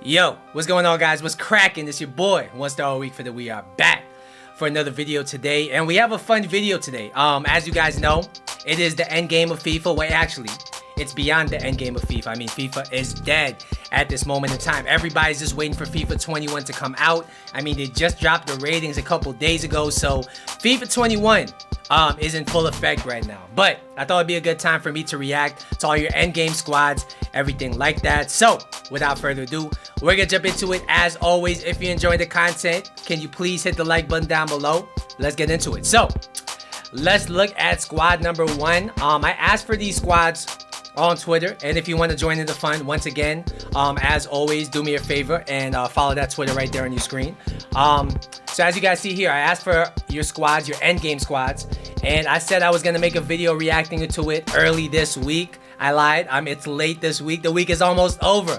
Yo, what's going on, guys? What's cracking? It's your boy, One Star a Week for the We Are back for another video today, and we have a fun video today. As you guys know, it is the Endgame of FIFA. Well, actually, it's beyond the Endgame of FIFA. I mean, FIFA is dead at this moment in time. Everybody's just waiting for FIFA 21 to come out. I mean, they just dropped the ratings a couple days ago, so FIFA 21 is in full effect right now. But I thought it'd be a good time for me to react to all your Endgame squads, everything like that. So, without further ado, we're gonna jump into it. As always, if you enjoy the content, can you please hit the like button down below? Let's get into it. So, let's look at squad number 1. I asked for these squads on Twitter, and if you want to join in the fun, once again, as always, do me a favor and follow that Twitter right there on your screen. So as you guys see here, I asked for your squads, your endgame squads, and I said I was gonna make a video reacting to it early this week. I lied. It's late this week. The week is almost over,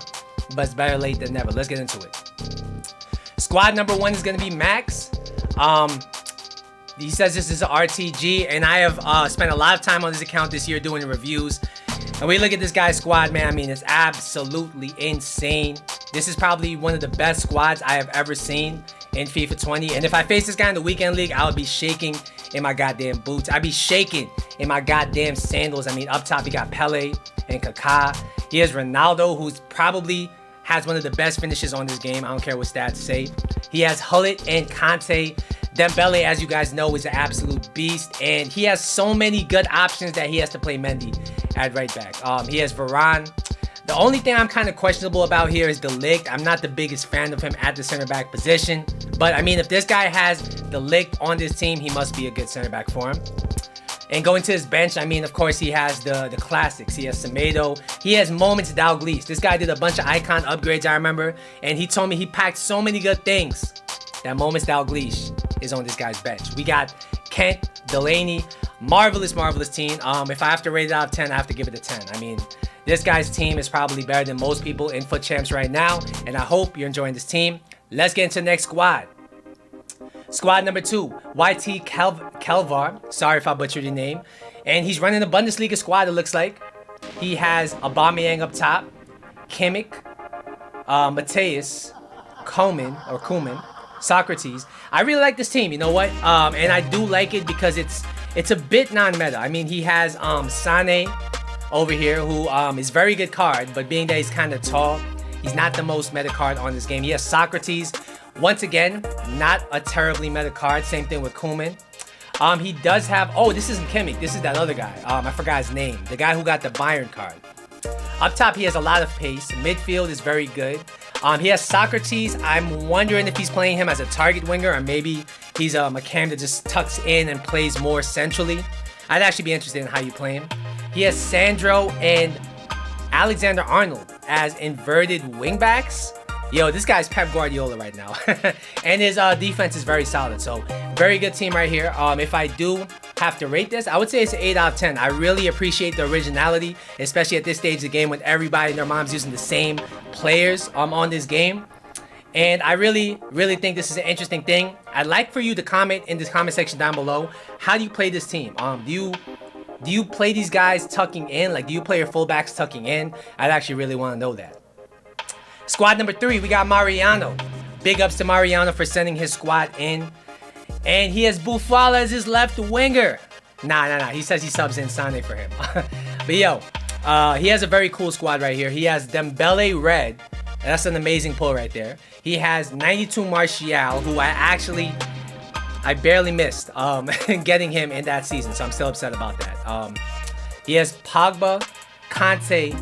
but it's better late than never. Let's get into it. Squad number 1 is gonna be Max. He says this is an RTG, and I have spent a lot of time on this account this year doing reviews. And we look at this guy's squad, man. I mean, it's absolutely insane. This is probably one of the best squads I have ever seen in FIFA 20. And if I face this guy in the weekend league, I would be shaking in my goddamn boots. I'd be shaking in my goddamn sandals. I mean, up top, he got Pele and Kaká. He has Ronaldo, who's probably has one of the best finishes on this game. I don't care what stats say. He has Hullet and Kante. Dembele, as you guys know, is an absolute beast, and he has so many good options that he has to play Mendy at right back. He has Varane. The only thing I'm kind of questionable about here is De Ligt. I'm not the biggest fan of him at the center back position, but I mean, if this guy has De Ligt on this team, he must be a good center back for him. And going to his bench, I mean, of course, he has the classics. He has Semedo. He has Moments Dalglish. This guy did a bunch of icon upgrades, I remember, and he told me he packed so many good things that Moments Dalglish is on this guy's bench. We got Kent, Delaney, marvelous team. If I have to rate it out of 10, I have to give it a 10. I mean, this guy's team is probably better than most people in FUT Champs right now, and I hope you're enjoying this team. Let's get into the next squad. Squad number 2, YT Kelvar. Sorry if I butchered your name. And he's running a Bundesliga squad, it looks like. He has Aubameyang up top, Kimmich, Mateus, Koeman, Socrates. I really like this team, you know what? And I do like it because it's a bit non-meta. I mean, he has Sane over here, who is very good card, but being that he's kind of tall, he's not the most meta card on this game. He has Socrates. Once again, not a terribly meta card. Same thing with Koeman. He does have, oh, this isn't Kimmich. This is that other guy. I forgot his name. The guy who got the Bayern card. Up top, he has a lot of pace. Midfield is very good. He has Socrates. I'm wondering if he's playing him as a target winger, or maybe he's a cam that just tucks in and plays more centrally. I'd actually be interested in how you play him. He has Sandro and Alexander-Arnold as inverted wingbacks. Yo, this guy's Pep Guardiola right now. And his defense is very solid. So, very good team right here. If I do have to rate this, I would say it's an 8 out of 10. I really appreciate the originality, especially at this stage of the game when everybody and their mom's using the same players on this game. And I really think this is an interesting thing. I'd like for you to comment in this comment section down below. How do you play this team? Do you play these guys tucking in? Like, do you play your fullbacks tucking in? I'd actually really want to know that. Squad number 3, we got Mariano. Big ups to Mariano for sending his squad in. And he has Buffala as his left winger. Nah. He says he subs in Sane for him. But yo, he has a very cool squad right here. He has Dembele red. That's an amazing pull right there. He has 92 Martial, who I barely missed getting him in that season. So I'm still upset about that. He has Pogba, Kante,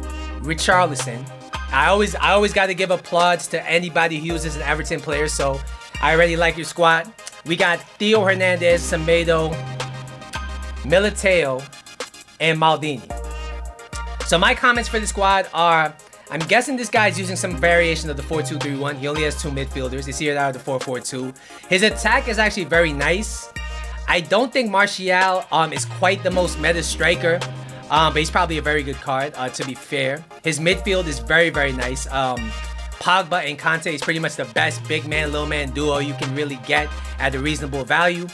Richarlison. I always got to give applause to anybody who uses an Everton player, so I already like your squad. We got Theo Hernandez, Semedo, Militao, and Maldini. So my comments for the squad are, I'm guessing this guy's using some variation of the 4-2-3-1. He only has 2 midfielders. It's either out of the 4-4-2. His attack is actually very nice. I don't think Martial is quite the most meta striker. But he's probably a very good card, to be fair. His midfield is very nice. Pogba and Kante is pretty much the best big man, little man duo you can really get at a reasonable value.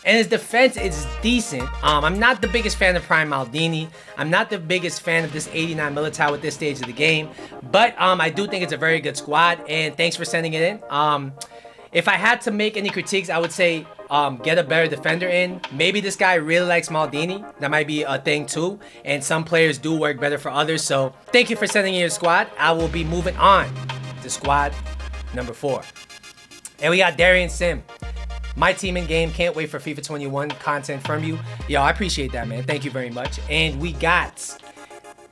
and his defense is decent. I'm not the biggest fan of Prime Maldini. I'm not the biggest fan of this 89 Militao at this stage of the game, but I do think it's a very good squad, and thanks for sending it in. If I had to make any critiques, I would say get a better defender in. Maybe this guy really likes Maldini. That might be a thing too, and some players do work better for others. So thank you for sending in your squad. I will be moving on to squad number 4. And we got Darian Sim. My team in game. Can't wait for FIFA 21 content from you. Yo, I appreciate that, man. Thank you very much. And we got...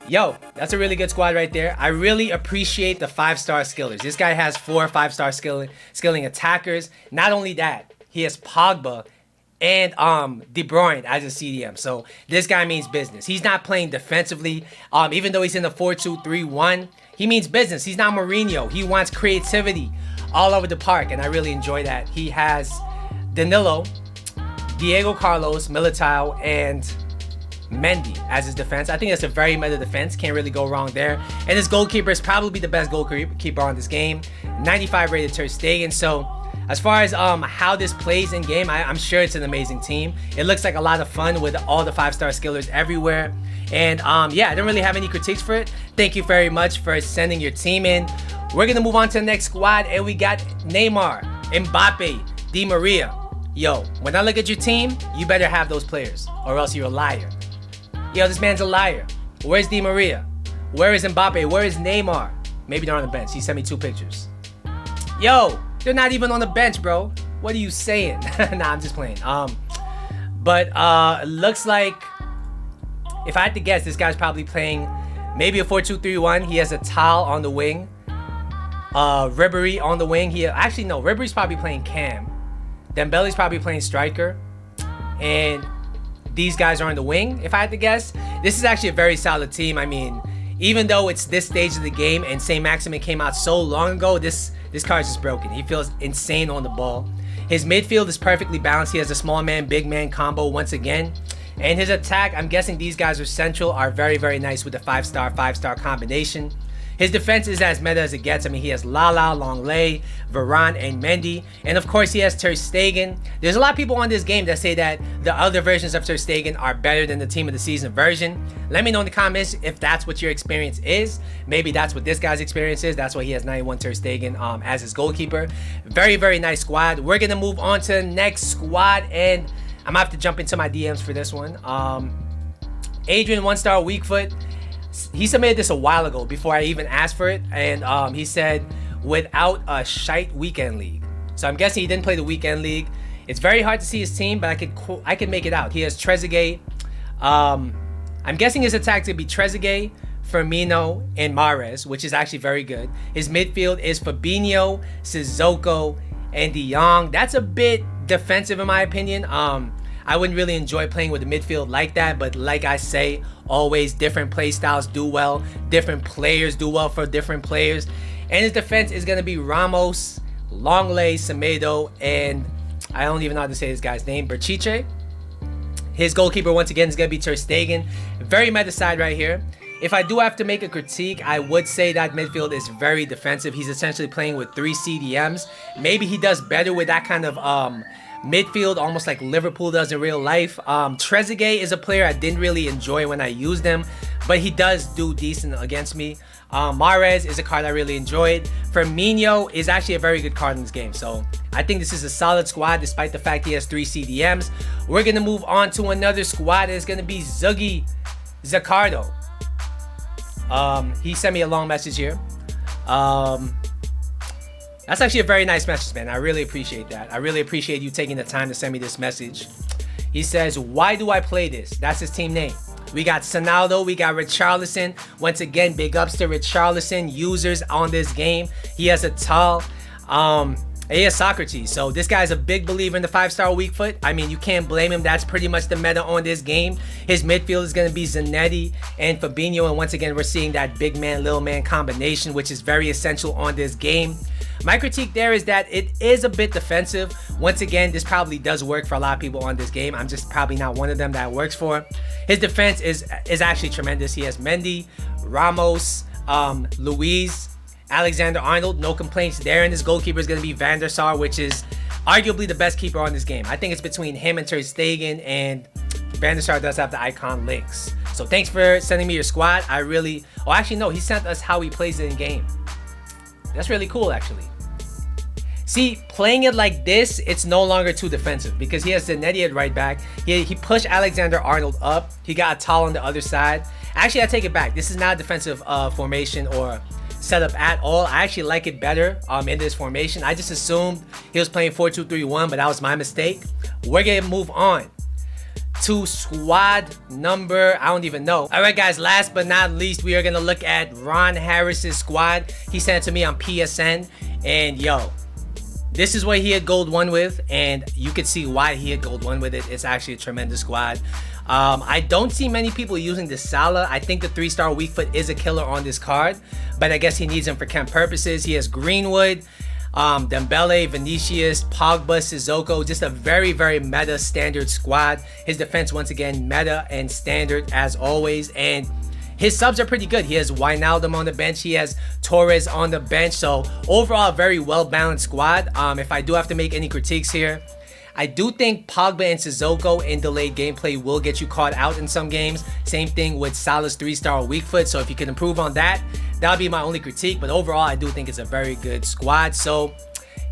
Yo, that's a really good squad right there. I really appreciate the 5-star skillers. This guy has 4 5-star skilling attackers. Not only that, he has Pogba and De Bruyne as a CDM. So this guy means business. He's not playing defensively. Even though he's in the 4-2-3-1, he means business. He's not Mourinho. He wants creativity all over the park, and I really enjoy that. He has Danilo, Diego Carlos, Militao, and Mendy as his defense. I think that's a very meta defense. Can't really go wrong there. And his goalkeeper is probably the best goalkeeper on this game. 95 rated Ter Stegen. So as far as how this plays in game, I'm sure it's an amazing team. It looks like a lot of fun with all the 5-star skillers everywhere. And yeah, I don't really have any critiques for it. Thank you very much for sending your team in. We're gonna move on to the next squad, and we got Neymar, Mbappe, Di Maria. Yo, when I look at your team, you better have those players, or else you're a liar. Yo, this man's a liar. Where's Di Maria? Where is Mbappe? Where is Neymar? Maybe they're on the bench. He sent me 2 pictures. Yo, they're not even on the bench, bro. What are you saying? Nah, I'm just playing. But looks like, if I had to guess, this guy's probably playing maybe a 4-2-3-1. He has a Tal on the wing. Ribery on the wing. Actually, no, Ribery's probably playing Cam. Dembele's probably playing striker. And these guys are on the wing, if I had to guess. This is actually a very solid team. I mean, even though it's this stage of the game and Saint Maximin came out so long ago, this card is just broken. He feels insane on the ball. His midfield is perfectly balanced. He has a small man, big man combo once again. And his attack, I'm guessing these guys are central, are very, very nice with the 5-star combination. His defense is as meta as it gets. I mean, he has Lala, Longley, Varane, and Mendy. And of course, he has Ter Stegen. There's a lot of people on this game that say that the other versions of Ter Stegen are better than the Team of the Season version. Let me know in the comments if that's what your experience is. Maybe that's what this guy's experience is. That's why he has 91 Ter Stegen as his goalkeeper. Very, very nice squad. We're going to move on to the next squad, and I'm going to have to jump into my DMs for this one. Adrian, 1-star, weak foot. He submitted this a while ago before I even asked for it, and he said without a shite weekend league. So I'm guessing he didn't play the weekend league. It's very hard to see his team, but I could make it out. He has Trezeguet. I'm guessing his attack to be Trezeguet, Firmino, and Mahrez, which is actually very good. His midfield is Fabinho, Sissoko, and De Jong. That's a bit defensive in my opinion. I wouldn't really enjoy playing with a midfield like that, but like I say, always different play styles do well. Different players do well for different players. And his defense is going to be Ramos, Longley, Semedo, and I don't even know how to say this guy's name, Berchiche. His goalkeeper, once again, is going to be Ter Stegen. Very meta side right here. If I do have to make a critique, I would say that midfield is very defensive. He's essentially playing with 3 CDMs. Maybe he does better with that kind of midfield, almost like Liverpool does in real life. Trezeguet is a player I didn't really enjoy when I used him, but he does do decent against me. Mahrez is a card I really enjoyed. Firmino is actually a very good card in this game, so I think this is a solid squad despite the fact he has 3 CDMs. We're going to move on to another squad. It's going to be Zuggy Zaccardo. He sent me a long message here. That's actually a very nice message, man. I really appreciate that. I really appreciate you taking the time to send me this message. He says, why do I play this? That's his team name. We got Sonaldo, we got Richarlison. Once again, big ups to Richarlison users on this game. He has a tall, he has Socrates. So this guy's a big believer in the 5-star weak foot. I mean, you can't blame him. That's pretty much the meta on this game. His midfield is going to be Zanetti and Fabinho. And once again, we're seeing that big man, little man combination, which is very essential on this game. My critique there is that it is a bit defensive. Once again, this probably does work for a lot of people on this game. I'm just probably not one of them that works for. His defense is actually tremendous. He has Mendy, Ramos, Luiz, Alexander-Arnold. No complaints there. And his goalkeeper is going to be Van der Sar, which is arguably the best keeper on this game. I think it's between him and Ter Stegen, and Van der Sar does have the icon links. So thanks for sending me your squad. I really, oh actually no, he sent us how he plays it in game. That's really cool actually. See, playing it like this, it's no longer too defensive because he has Zanetti at right back. He pushed Alexander-Arnold up. He got Atal on the other side. Actually, I take it back. This is not a defensive formation or setup at all. I actually like it better in this formation. I just assumed he was playing 4-2-3-1, but that was my mistake. We're going to move on to squad number, I don't even know. All right, guys, last but not least, we are going to look at Ron Harris's squad. He sent it to me on PSN, and yo, this is what he had gold 1 with, and you could see why he had gold 1 with it. It's actually a tremendous squad. I don't see many people using the Salah. I think the 3-star weak foot is a killer on this card, but I guess he needs him for camp purposes. He has Greenwood, Dembele, Vinicius, Pogba, Sissoko. Just a very, very meta standard squad. His defense, once again, meta and standard as always, and his subs are pretty good. He has Wijnaldum on the bench. He has Torres on the bench. So overall, a very well-balanced squad. If I do have to make any critiques here, I do think Pogba and Sissoko in delayed gameplay will get you caught out in some games. Same thing with Salah's 3-star weak foot. So if you can improve on that, that'll be my only critique. But overall, I do think it's a very good squad. So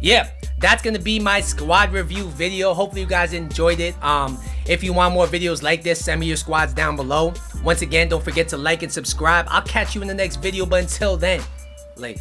yeah, that's gonna be my squad review video. Hopefully you guys enjoyed it. If you want more videos like this, send me your squads down below. Once again, don't forget to like and subscribe. I'll catch you in the next video, but until then, later.